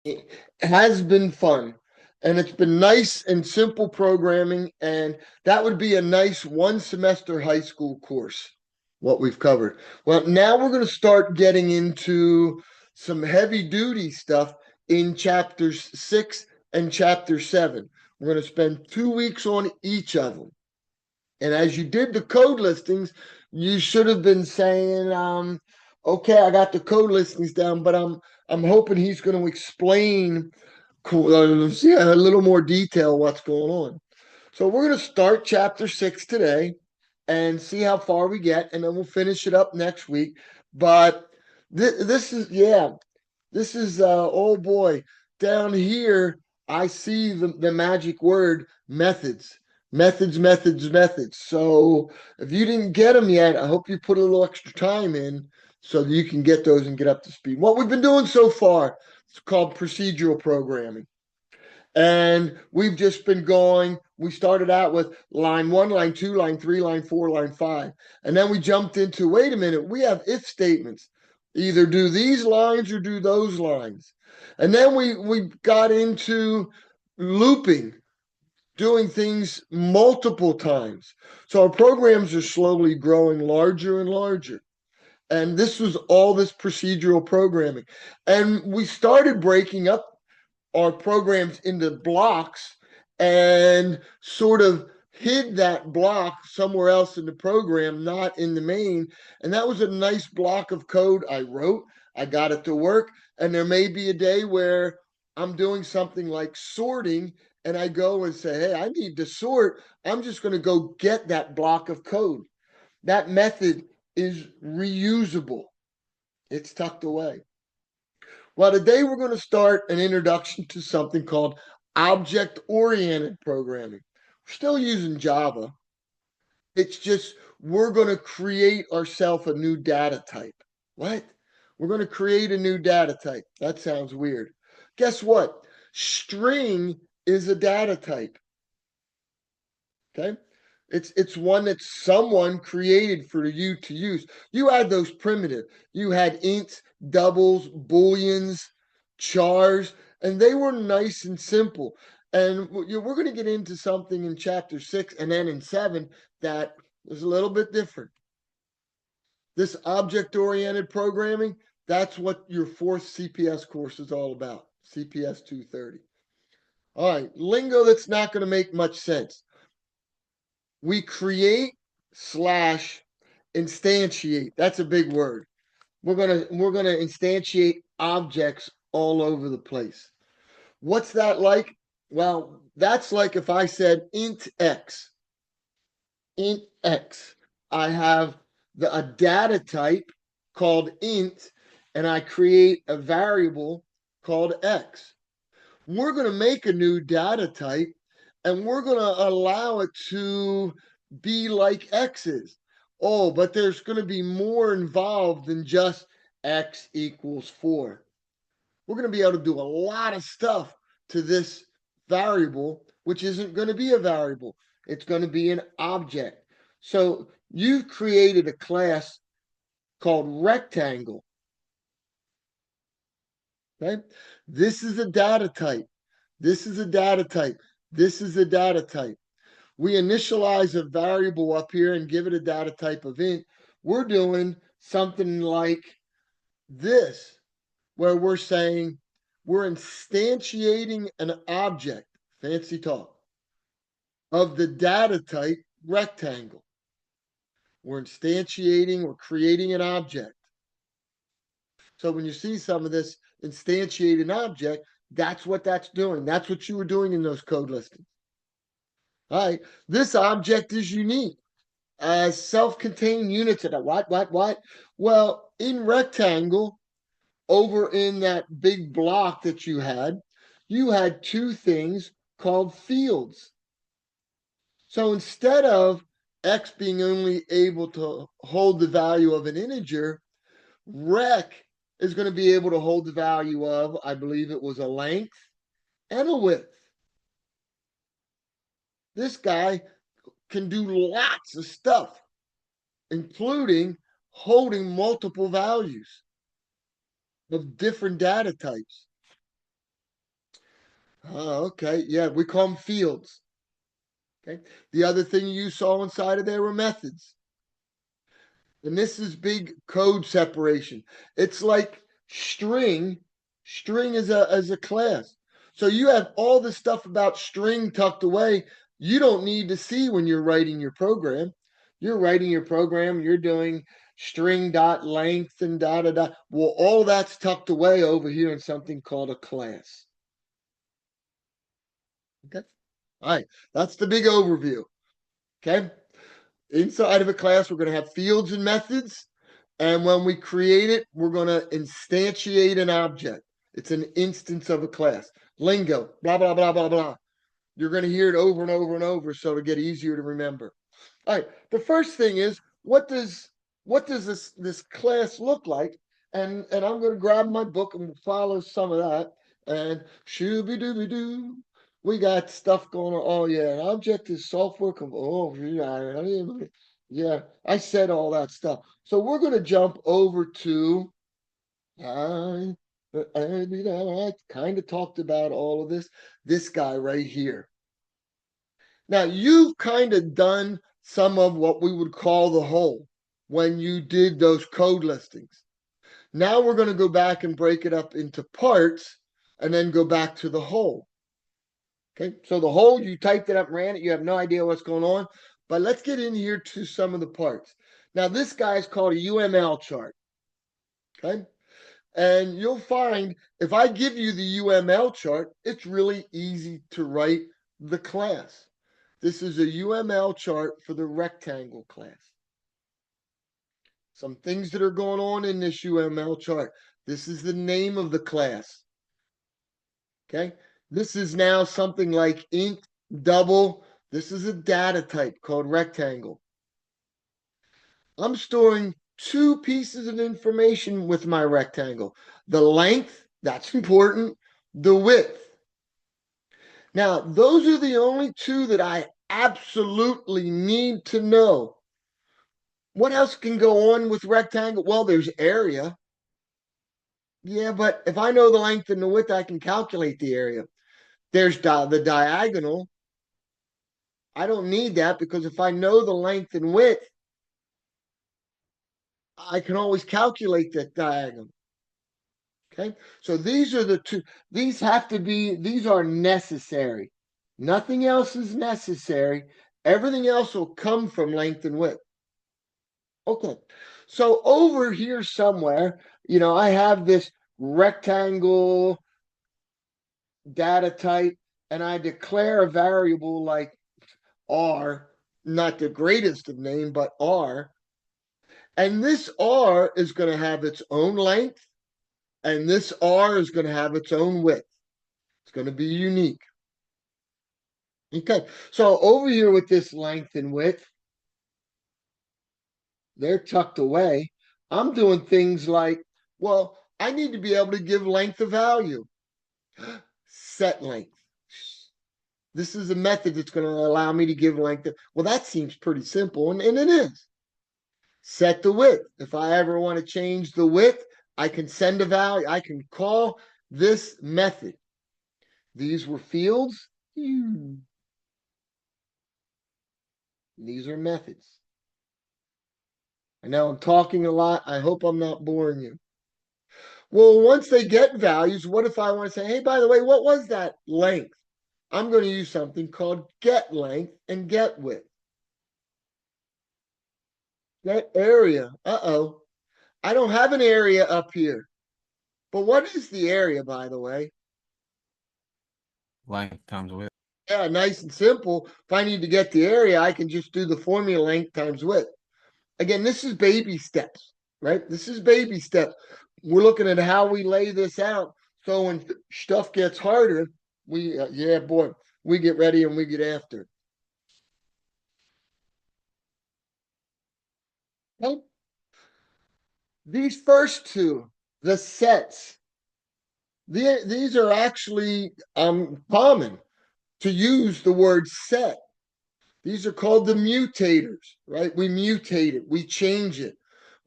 It has been fun, and it's been nice and simple programming, and that would be a nice one semester high school course, what we've covered. Well, now we're going to start getting into some heavy duty stuff in chapters 6 and chapter 7. We're going to spend 2 weeks on each of them. And as you did the code listings, you should have been saying, okay, I got the code listings down, but I'm hoping he's going to explain yeah, a little more detail what's going on. So we're going to start chapter 6 today and see how far we get, and then we'll finish it up next week. But this is, yeah, this is, oh boy, down here, I see the magic word methods. Methods, methods, methods. So if you didn't get them yet, I hope you put a little extra time in so that you can get those and get up to speed. What we've been doing so far, it's called procedural programming. And we've just been going. We started out with line one, line two, line three, line four, line five. And then we jumped into wait a minute, we have if statements. Either do these lines or do those lines. And then we got into looping, doing things multiple times. So our programs are slowly growing larger and larger. And this was all this procedural programming. And we started breaking up our programs into blocks and sort of hid that block somewhere else in the program, not in the main. And that was a nice block of code I wrote. I got it to work. And there may be a day where I'm doing something like sorting and I go and say, hey, I need to sort. I'm just going to go get that block of code. That method is reusable, it's tucked away. Well, today we're going to start an introduction to something called object oriented programming. We're still using Java. It's just we're going to create ourselves a new data type. What? We're going to create a new data type. That sounds weird. Guess what? String is a data type. Okay. It's one that someone created for you to use. You had those primitive. You had ints, doubles, booleans, chars, and they were nice and simple. And we're going to get into something in chapter 6 and then in 7 that is a little bit different. This object oriented programming, that's what your fourth CPS course is all about. CPS 230. All right, lingo that's not going to make much sense. We create slash instantiate. That's a big word. We're gonna instantiate objects all over the place. What's that like? Well, that's like if I said int x. Int x. I have a data type called int, and I create a variable called x. We're going to make a new data type and we're going to allow it to be like X is. Oh, but there's going to be more involved than just X equals 4. We're going to be able to do a lot of stuff to this variable, which isn't going to be a variable. It's going to be an object. So you've created a class called rectangle. Okay. This is a data type. This is a data type. This is a data type. We initialize a variable up here and give it a data type of int. We're doing something like this, where we're saying we're instantiating an object, fancy talk, of the data type rectangle. We're instantiating, we're creating an object. So when you see some of this instantiate an object, that's what that's doing. That's what you were doing in those code listings. All right. This object is unique as self-contained units of that. What? Well, in rectangle, over in that big block that you had two things called fields. So instead of x being only able to hold the value of an integer, rec is going to be able to hold the value of, I believe it was a length and a width. This guy can do lots of stuff, including holding multiple values of different data types. Oh, okay. Yeah, we call them fields. Okay. The other thing you saw inside of there were methods. And this is big code separation. It's like string. String is a class. So you have all the stuff about string tucked away. You don't need to see when you're writing your program. You're writing your program, you're doing string dot length and da da da. Well, all that's tucked away over here in something called a class. Okay. All right. That's the big overview. Okay. Inside of a class, we're going to have fields and methods. And when we create it, we're going to instantiate an object. It's an instance of a class. Lingo, blah, blah, blah, blah, blah. You're going to hear it over and over and over so it'll get easier to remember. All right. The first thing is what does this class look like? And I'm going to grab my book and we'll follow some of that. And shooby dooby doo. We got stuff going on. Oh yeah, an object is software. Oh yeah, I said all that stuff. So we're going to jump over to. I kind of talked about all of this. This guy right here. Now, you've kind of done some of what we would call the whole when you did those code listings. Now we're going to go back and break it up into parts and then go back to the whole. Okay, so the whole, you typed it up and ran it, you have no idea what's going on. But let's get in here to some of the parts. Now, this guy is called a UML chart. Okay, and you'll find if I give you the UML chart, it's really easy to write the class. This is a UML chart for the rectangle class. Some things that are going on in this UML chart. This is the name of the class. Okay. This is now something like int double. This is a data type called rectangle. I'm storing two pieces of information with my rectangle. The length, that's important. The width. Now, those are the only two that I absolutely need to know. What else can go on with rectangle? Well, there's area. Yeah, but if I know the length and the width, I can calculate the area. There's the diagonal. I don't need that because if I know the length and width, I can always calculate that diagonal. Okay, so these are the two. These have to be, these are necessary. Nothing else is necessary. Everything else will come from length and width. Okay, so over here somewhere, I have this rectangle data type and I declare a variable like R, not the greatest of name, but R. And this R is going to have its own length and this R is going to have its own width. It's going to be unique. Okay, so over here with this length and width, they're tucked away. I'm doing things like, well, I need to be able to give length a value. Set length. This is a method that's going to allow me to give length. Well, that seems pretty simple, and it is. Set the width. If I ever want to change the width, I can send a value. I can call this method. These were fields. These are methods. I know I'm talking a lot. I hope I'm not boring you. Well, once they get values, what if I want to say, hey, by the way, what was that length? I'm going to use something called get length and get width. Get area. Uh-oh. I don't have an area up here. But what is the area, by the way? Length times width. Yeah, nice and simple. If I need to get the area, I can just do the formula length times width. Again, this is baby steps, right? This is baby steps. We're looking at how we lay this out. So when stuff gets harder, yeah, boy, we get ready and we get after it. Okay? These first two, the sets, these are actually common to use the word set. These are called the mutators, right? We mutate it, we change it.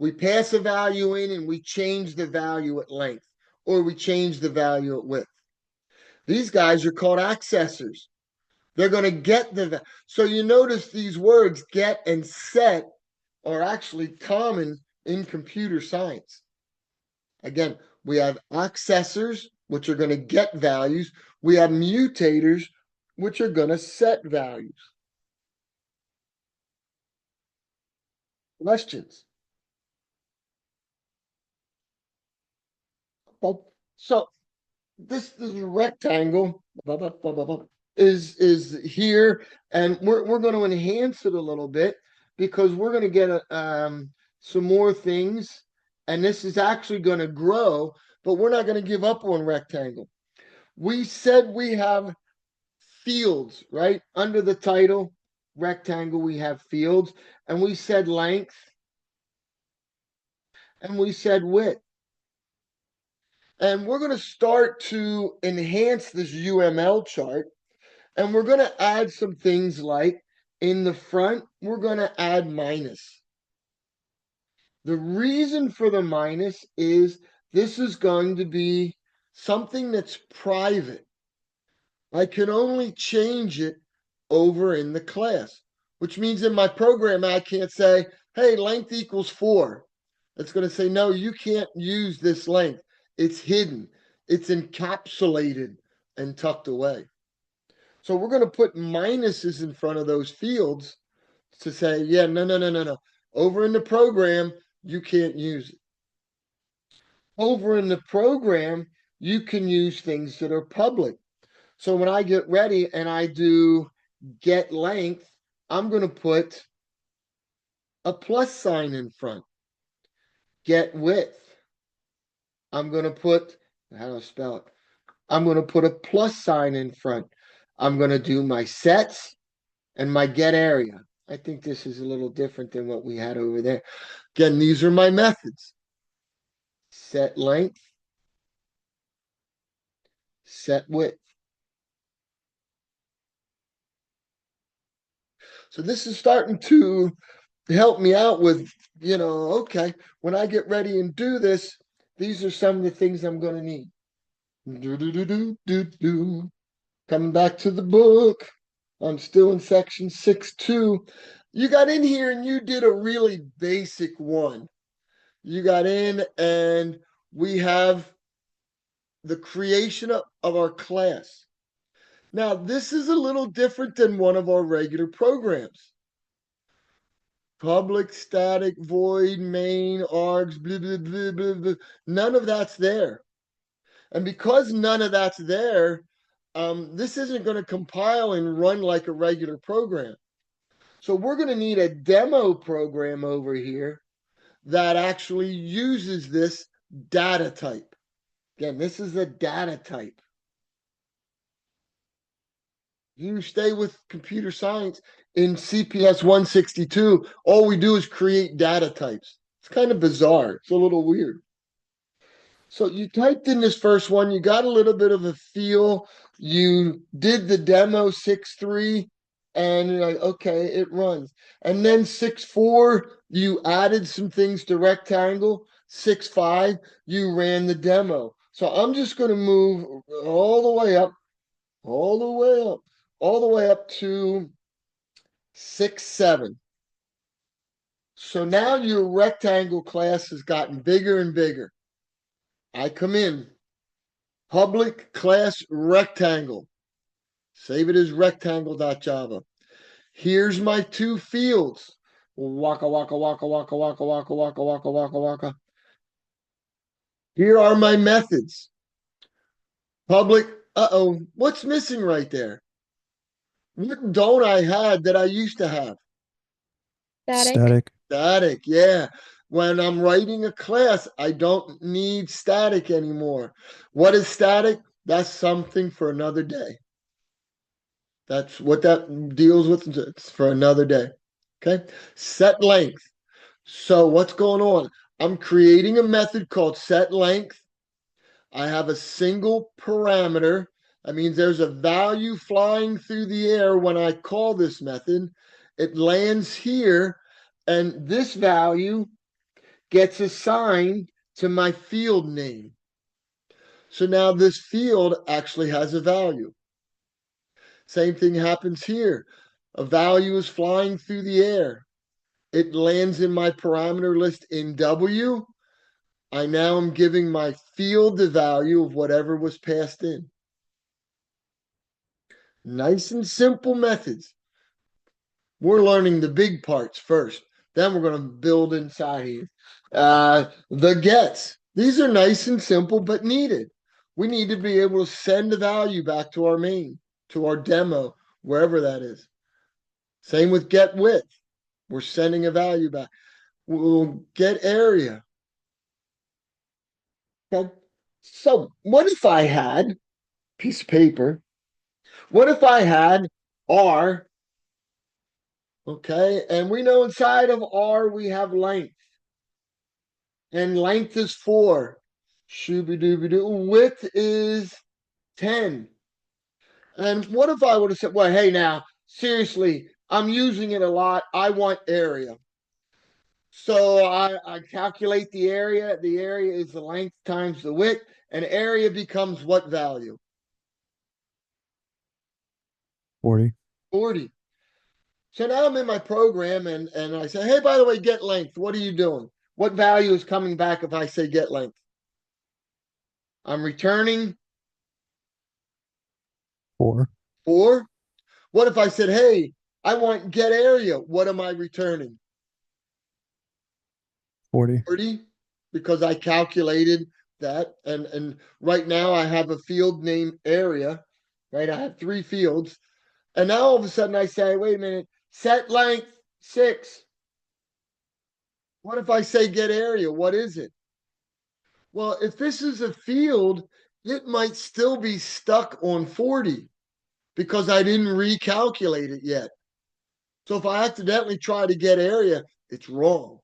We pass a value in and we change the value at length, or we change the value at width. These guys are called accessors. They're going to get so you notice these words get and set are actually common in computer science. Again, we have accessors, which are going to get values. We have mutators, which are going to set values. Questions? So this rectangle is here, and we're going to enhance it a little bit because we're going to get some more things, and this is actually going to grow, but we're not going to give up on rectangle. We said we have fields, right? Under the title rectangle, we have fields, and we said length, and we said width. And we're going to start to enhance this UML chart. And we're going to add some things like in the front, we're going to add minus. The reason for the minus is this is going to be something that's private. I can only change it over in the class, which means in my program, I can't say, hey, length equals 4. It's going to say, no, you can't use this length. It's hidden, it's encapsulated and tucked away. So we're going to put minuses in front of those fields to say, yeah, no. Over in the program, you can't use it. Over in the program, you can use things that are public. So when I get ready and I do get length, I'm going to put a plus sign in front. Get width, I'm going to put, how do I spell it? I'm going to put a plus sign in front. I'm going to do my sets and my get area. I think this is a little different than what we had over there. Again, these are my methods. Set length, set width. So this is starting to help me out with, okay, when I get ready and do this, these are some of the things I'm going to need. Do, do, do, do, do, do. Coming back to the book. I'm still in section 6.2. You got in here and you did a really basic one. You got in and we have the creation of our class. Now, this is a little different than one of our regular programs. Public, static, void, main, args, blah, blah, blah, blah, blah. None of that's there. And because none of that's there, this isn't going to compile and run like a regular program. So we're going to need a demo program over here that actually uses this data type. Again, this is a data type. You stay with computer science in CPS 162, all we do is create data types. It's kind of bizarre. It's a little weird. So you typed in this first one, you got a little bit of a feel. You did the demo 6.3, and you're like, okay, it runs. And then 6.4, you added some things to rectangle. 6.5, you ran the demo. So I'm just going to move all the way up, all the way up, all the way up to 6.7. So now your rectangle class has gotten bigger and bigger. I come in, public class rectangle. Save it as rectangle.java. Here's my two fields. Waka, waka, waka, waka, waka, waka, waka, waka, waka, waka. Here are my methods. Public, what's missing right there? What don't I have that I used to have? Static. Static, yeah. When I'm writing a class, I don't need static anymore. What is static? That's something for another day. That's what that deals with. It's for another day. Okay. Set length. So what's going on? I'm creating a method called set length. I have a single parameter. That means there's a value flying through the air when I call this method. It lands here, and this value gets assigned to my field name. So now this field actually has a value. Same thing happens here. A value is flying through the air. It lands in my parameter list in W. I now am giving my field the value of whatever was passed in. Nice and simple methods. We're learning the big parts first. Then we're going to build inside here. The gets. These are nice and simple, but needed. We need to be able to send the value back to our main, to our demo, wherever that is. Same with get width. We're sending a value back. We'll get area. Okay. So what if I had piece of paper? What if I had R? Okay, and we know inside of R we have length, and length is 4. Shooby dooby doo. Width is 10. And what if I would have said, well, hey, now, seriously, I'm using it a lot. I want area. So I calculate the area. The area is the length times the width, and area becomes what value? 40. 40. So now I'm in my program and I say, hey, by the way, get length. What are you doing? What value is coming back if I say get length? I'm returning 4. 4. What if I said, hey, I want get area? What am I returning? 40. 40, because I calculated that. And right now I have a field named area, right? I have 3 fields. And now all of a sudden I say, wait a minute, set length 6. What if I say get area? What is it? Well, if this is a field, it might still be stuck on 40 because I didn't recalculate it yet. So if I accidentally try to get area, it's wrong.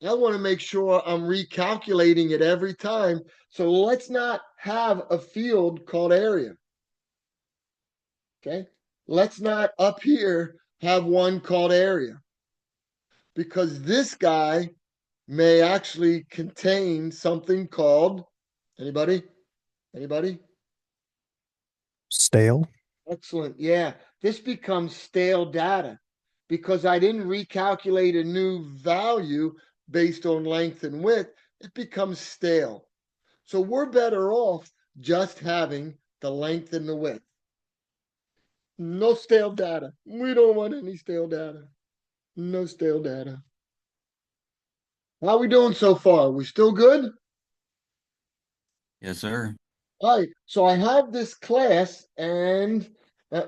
I want to make sure I'm recalculating it every time. So let's not have a field called area. Okay. Let's not up here have one called area because this guy may actually contain something called anybody? Anybody? Stale. Excellent. Yeah. This becomes stale data because I didn't recalculate a new value based on length and width. It becomes stale. So we're better off just having the length and the width. No stale data. We don't want any stale data. No stale data. How we doing so far? We still good? Yes, sir. All right. So I have this class and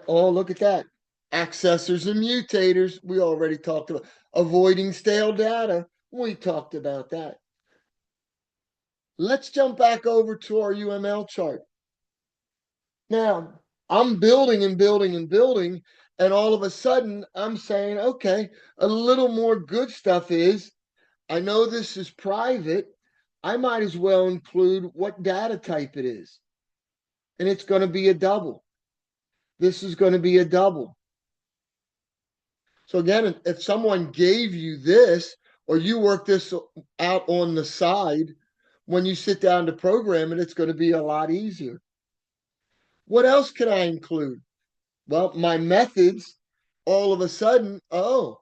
oh, look at that. Accessors and mutators. We already talked about avoiding stale data. We talked about that. Let's jump back over to our UML chart. Now, I'm building and building and building, and all of a sudden I'm saying, okay, a little more good stuff is I know this is private. I might as well include what data type it is. And it's going to be a double. This is going to be a double. So again, if someone gave you this or you work this out on the side, when you sit down to program it, it's going to be a lot easier. What else can I include? Well, my methods, all of a sudden, oh,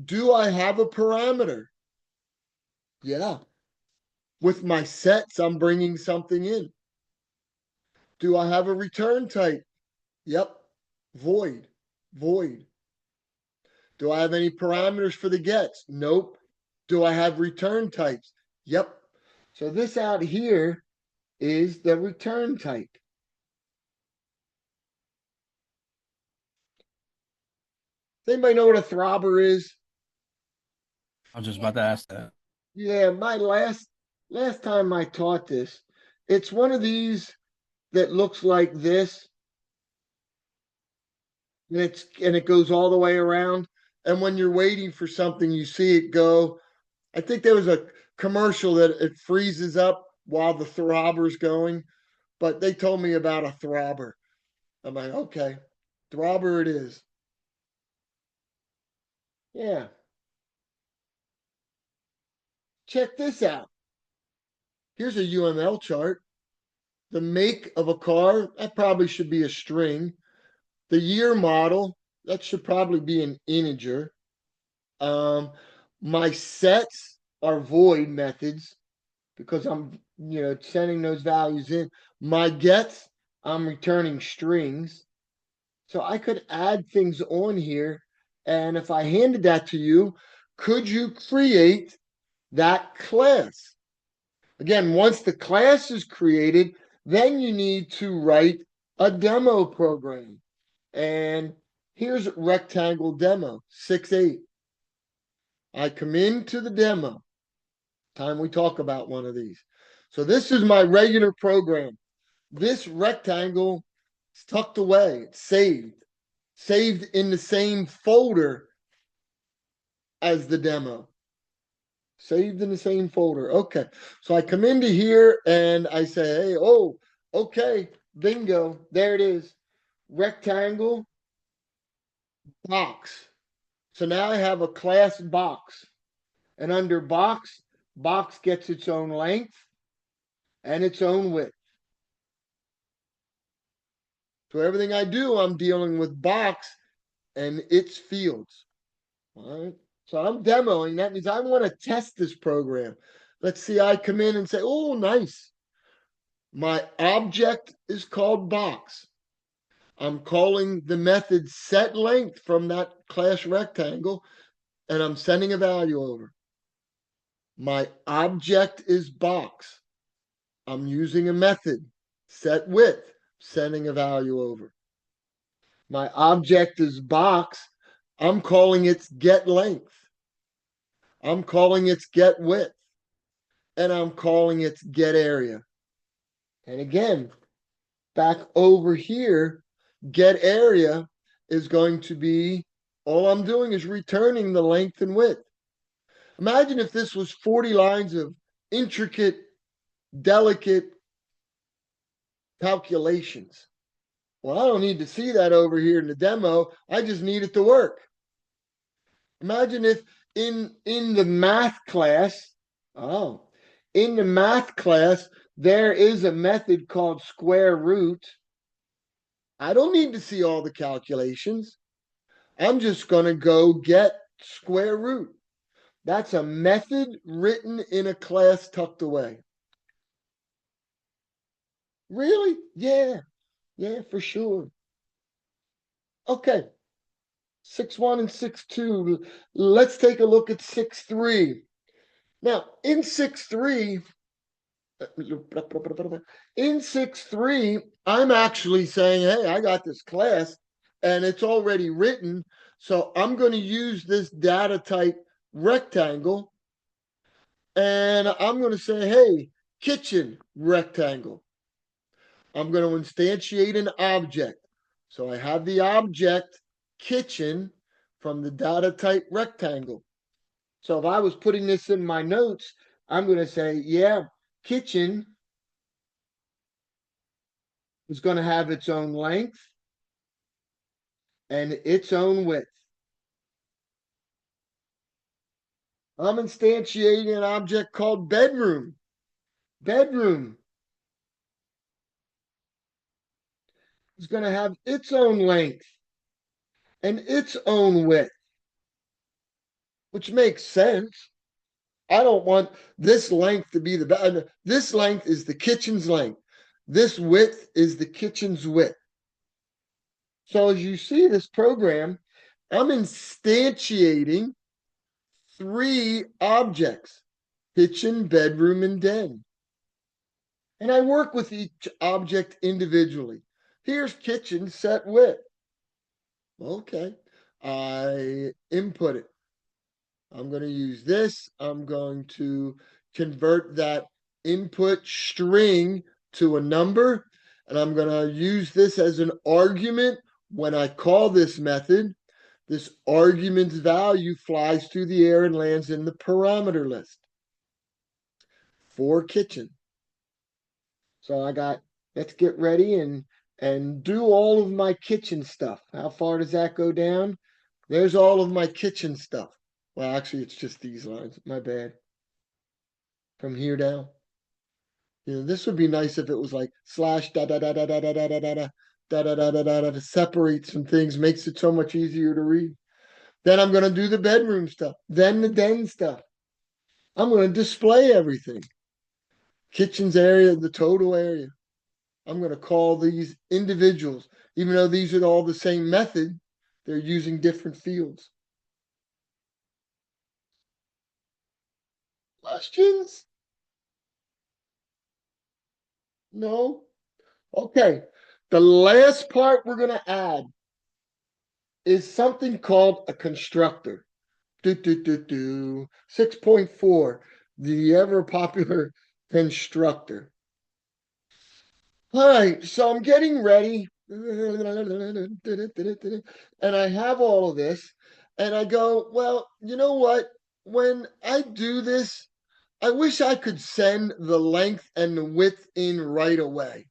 do I have a parameter? Yeah. With my sets, I'm bringing something in. Do I have a return type? Yep. Void. Void. Do I have any parameters for the gets? Nope. Do I have return types? Yep. So this out here is the return type. Does anybody know what a throbber is? I was just about to ask that. Yeah, my last time I taught this, it's one of these that looks like this, and it goes all the way around. And when you're waiting for something, you see it go. I think there was a commercial that it freezes up while the throbber's going, but they told me about a throbber. I'm like, okay, throbber it is. Yeah. Check this out. Here's a UML chart. The make of a car, that probably should be a string. The year model, that should probably be an integer. Um, my sets are void methods because I'm, sending those values in. My gets, I'm returning strings. So I could add things on here. And if I handed that to you, could you create that class? Again, once the class is created, then you need to write a demo program. And here's rectangle demo 6.8. I come into the demo. Time we talk about one of these. So this is my regular program. This rectangle is tucked away. It's saved in the same folder as the demo. Saved in the same folder. Okay. So I come into here and I say, hey, oh, okay, bingo. There it is. Rectangle box. So now I have a class box. And under box, box gets its own length and its own width. So everything I do, I'm dealing with box and its fields. All right. So I'm demoing. That means I want to test this program. Let's see, I come in and say, oh, nice. My object is called box. I'm calling the method set length from that class rectangle, and I'm sending a value over. My object is box. I'm using a method set width, sending a value over. My object is box. I'm calling its get length. I'm calling its get width. And I'm calling its get area. And again, back over here, get area is going to be, all I'm doing is returning the length and width. Imagine if this was 40 lines of intricate, delicate calculations. Well, I don't need to see that over here in the demo. I just need it to work. Imagine if in the math class, in the math class, there is a method called square root. I don't need to see all the calculations. I'm just going to go get square root. That's a method written in a class tucked away. Really? Yeah, for sure. Okay, 6.1 and 6.2. Let's take a look at 6.3. Now, in 6.3, I'm actually saying, hey, I got this class and it's already written. So I'm going to use this data type rectangle and I'm going to say, hey, kitchen rectangle. I'm going to instantiate an object. So I have the object kitchen from the data type rectangle. So if I was putting this in my notes, I'm going to say, yeah, kitchen is going to have its own length and its own width. I'm instantiating an object called bedroom. Bedroom is going to have its own length and its own width, which makes sense. I don't want this length to be the bed. This length is the kitchen's length. This width is the kitchen's width. So as you see this program, I'm instantiating 3 objects: kitchen, bedroom, and den. And I work with each object individually. Here's kitchen set width. Okay. I input it. I'm going to use this. I'm going to convert that input string to a number. And I'm going to use this as an argument when I call this method. This argument's value flies through the air and lands in the parameter list for kitchen. So let's get ready and do all of my kitchen stuff. How far does that go down? There's all of my kitchen stuff. Well, actually, it's just these lines. My bad. From here down. This would be nice if it was like slash da da da da da da da da da da da da da da da, to separate some things, makes it so much easier to read. Then I'm going to do the bedroom stuff, then the den stuff. I'm going to display everything. Kitchen's area, the total area. I'm going to call these individuals, even though these are all the same method, they're using different fields. Questions? No? Okay. The last part we're going to add is something called a constructor. 6.4, the ever popular constructor. All right, so I'm getting ready. And I have all of this. And I go, well, you know what? When I do this, I wish I could send the length and the width in right away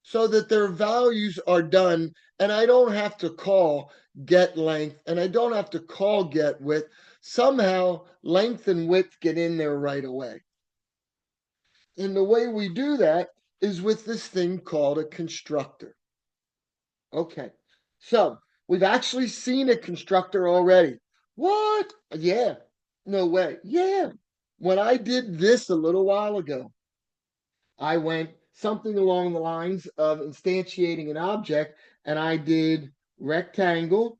so that their values are done. And I don't have to call get length and I don't have to call get width. Somehow, length and width get in there right away. And the way we do that is with this thing called a constructor. Okay, so we've actually seen a constructor already. What? Yeah, no way. Yeah. When I did this a little while ago, I went something along the lines of instantiating an object, and I did rectangle.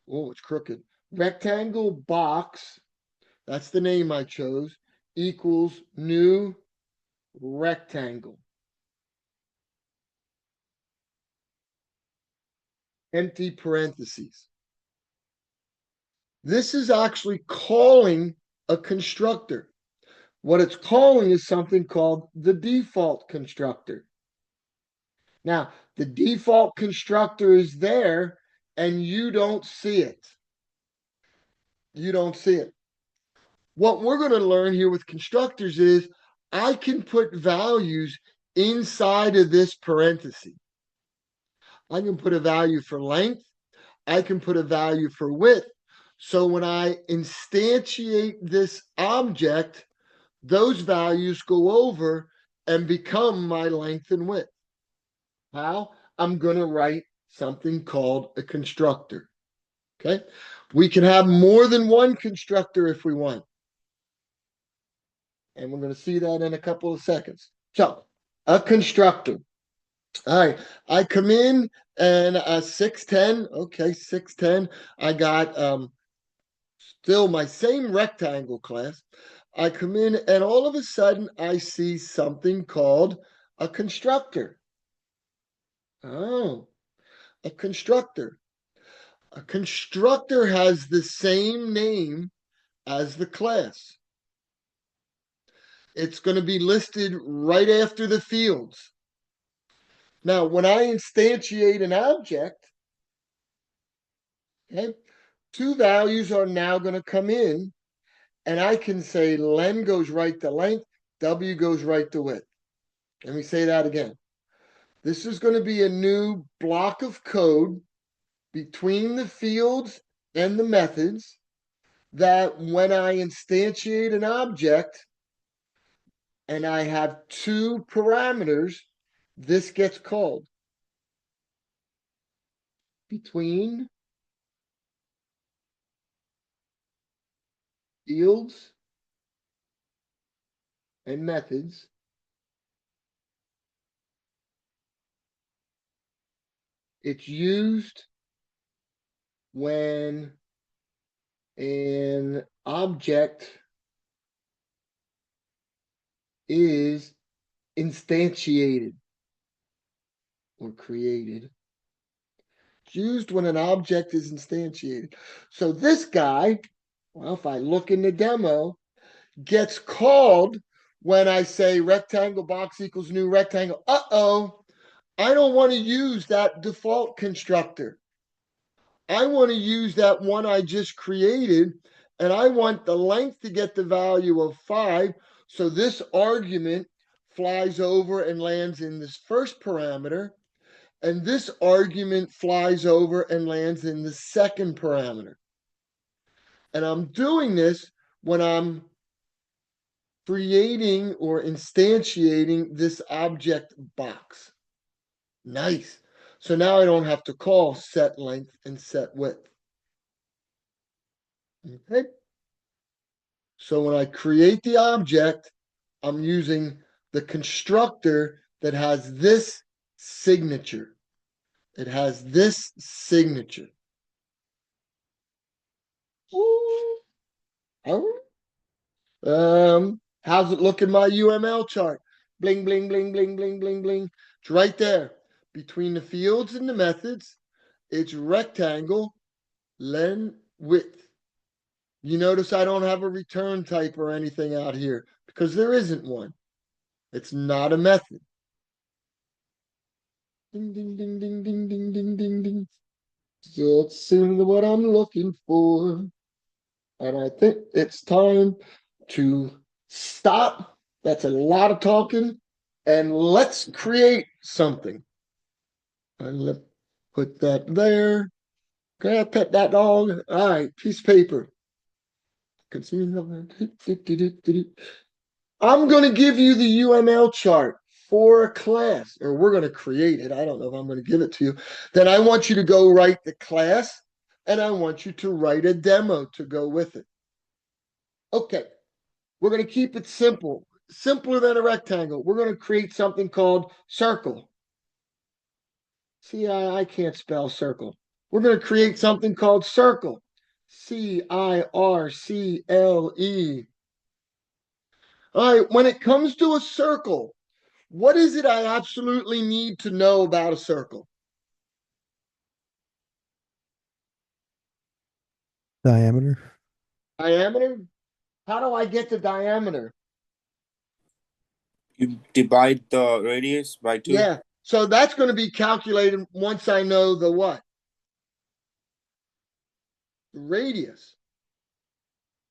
Oh, it's crooked. Rectangle box, that's the name I chose, equals new rectangle. Empty parentheses. This is actually calling a constructor. What it's calling is something called the default constructor. Now, the default constructor is there and you don't see it. You don't see it. What we're going to learn here with constructors is I can put values inside of this parenthesis. I can put a value for length. I can put a value for width. So when I instantiate this object, those values go over and become my length and width. How? I'm going to write something called a constructor. Okay. We can have more than one constructor if we want. And we're going to see that in a couple of seconds. So, a constructor. All right. I come in and 610. Okay, 610. I got still my same rectangle class. I come in and all of a sudden I see something called a constructor. Oh, a constructor. A constructor has the same name as the class. It's going to be listed right after the fields. Now, when I instantiate an object, okay, two values are now going to come in, and I can say len goes right to length, w goes right to width. Let me say that again. This is going to be a new block of code between the fields and the methods that when I instantiate an object and I have two parameters, this gets called. Between fields and methods, it's used when an object is instantiated or created. It's used when an object is instantiated. So this guy, well, if I look in the demo, gets called when I say rectangle box equals new rectangle. Uh-oh, I don't want to use that default constructor. I want to use that one I just created, and I want the length to get the value of 5. So this argument flies over and lands in this first parameter, and this argument flies over and lands in the second parameter. And I'm doing this when I'm creating or instantiating this object box. Nice. So now I don't have to call set length and set width. Okay. So when I create the object, I'm using the constructor that has this signature. It has this signature. Ooh. Oh. How's it look in my UML chart? Bling, bling, bling, bling, bling, bling, bling. It's right there. Between the fields and the methods, it's rectangle, len, width. You notice I don't have a return type or anything out here because there isn't one. It's not a method. Ding, ding, ding, ding, ding, ding, ding, ding, ding. That's what I'm looking for. And I think it's time to stop. That's a lot of talking. And let's create something. And let's put that there. Okay, I pet that dog. All right, piece of paper. I'm going to give you the UML chart for a class, or we're going to create it. I don't know if I'm going to give it to you. Then I want you to go write the class, and I want you to write a demo to go with it. Okay, we're going to keep it simple, simpler than a rectangle. We're going to create something called circle. See, I can't spell circle. We're going to create something called circle. CIRCLE. All right, when it comes to a circle, what is it I absolutely need to know about a circle? Diameter. Diameter? How do I get the diameter? You divide the radius by 2. Yeah, so that's going to be calculated once I know the what? The radius.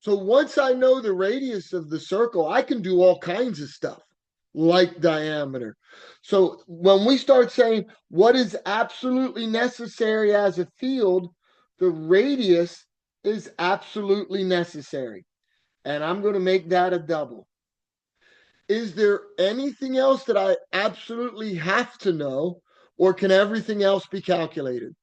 So once I know the radius of the circle, I can do all kinds of stuff like diameter. So when we start saying what is absolutely necessary as a field, the radius is absolutely necessary. And I'm going to make that a double. Is there anything else that I absolutely have to know, or can everything else be calculated?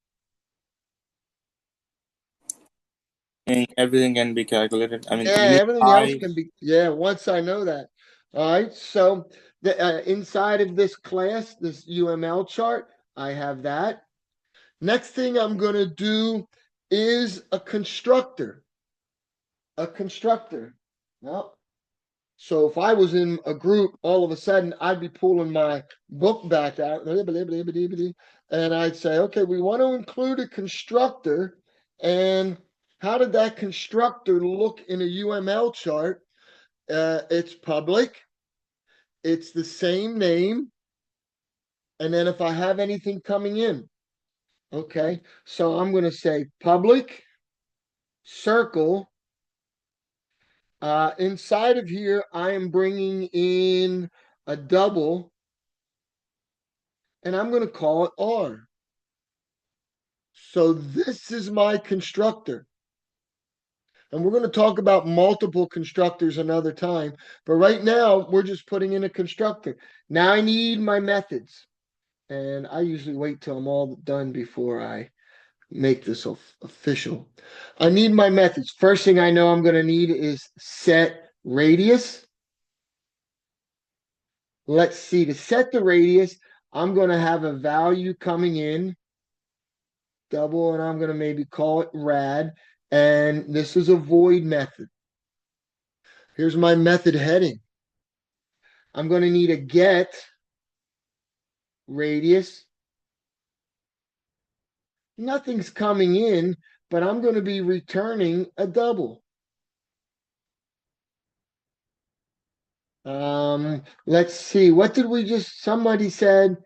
And everything can be calculated. I mean, Yeah, you need everything else height. can be. Yeah, once I know that. All right. So inside of this class, this UML chart, I have that. Next thing I'm going to do is a constructor. A constructor. Well, so if I was in a group, all of a sudden I'd be pulling my book back out, and I'd say, okay, we want to include a constructor. And how did that constructor look in a UML chart? It's public, it's the same name, and then if I have anything coming in, okay, so I'm going to say public circle. Inside of here, I am bringing in a double, and I'm going to call it R. So this is my constructor. And we're going to talk about multiple constructors another time. But right now, we're just putting in a constructor. Now I need my methods. And I usually wait till I'm all done before I make this official. I need my methods. First thing I know I'm going to need is set radius. Let's see, to set the radius, I'm going to have a value coming in, double, and I'm going to maybe call it rad. And this is a void method. Here's my method heading. I'm going to need a get radius. Nothing's coming in, but I'm going to be returning a double. Let's see. What did we just, somebody said,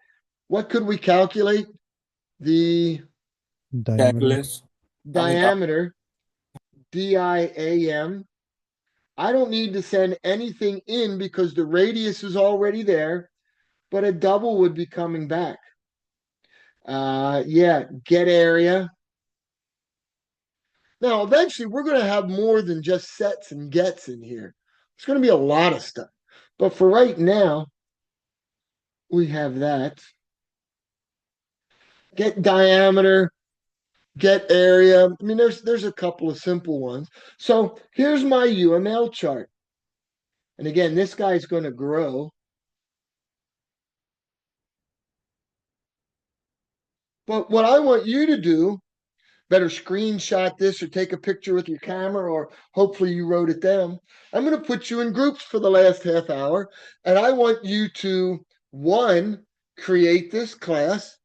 what could we calculate? The Diameter. Calculus. diameter, DIAM. I don't need to send anything in because the radius is already there, but a double would be coming back. Yeah, get area. Now, eventually, we're going to have more than just sets and gets in here. It's going to be a lot of stuff. But for right now, we have that. Get diameter, get area. I mean, there's a couple of simple ones. So here's my UML chart. And again, this guy's going to grow. But what I want you to do, better screenshot this or take a picture with your camera, or hopefully you wrote it down. I'm going to put you in groups for the last half hour. And I want you to, one, create this class.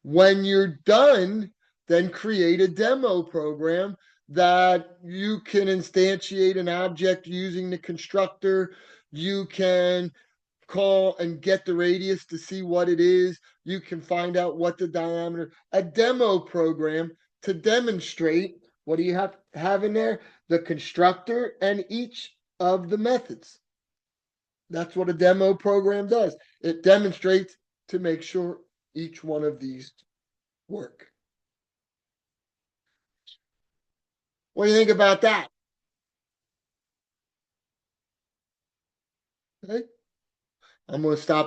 When you're done, then create a demo program that you can instantiate an object using the constructor. You can call and get the radius to see what it is. You can find out what the diameter, a demo program to demonstrate what do you have in there? The constructor and each of the methods. That's what a demo program does. It demonstrates to make sure each one of these work. What do you think about that? Okay. I'm going to stop